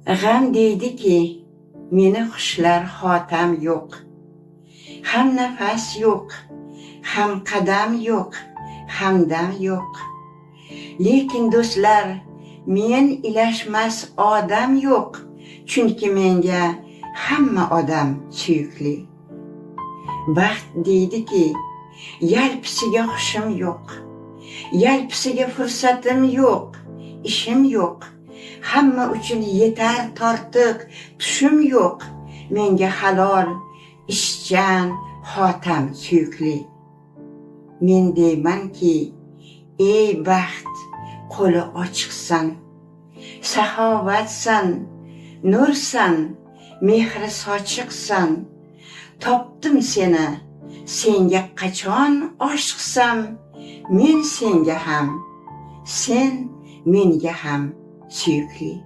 G'am deydiki, meni xushlar xotam yo'q. Ham nafas yo'q, ham qadam yo'q, hamdam yo'q. Lekin do'stlar, men ilashmas odam yo'q, chunki menga hamma odam suyukli. Baxt deydiki, yalpisiga hushim yo'q, yalpisiga fursatim yo'q, ishim yo'q. Hamma uchun yetar tortiq tushim yo'q, menga halol, ishchan xotam suyukli. Men deymanki, ey baxt, qo'li ochiqsan, saxovatsan, nursan, mehri sochiqsan. Topdim seni, senga qachon oshiqsam, men senga ham, sen menga ham suyukli.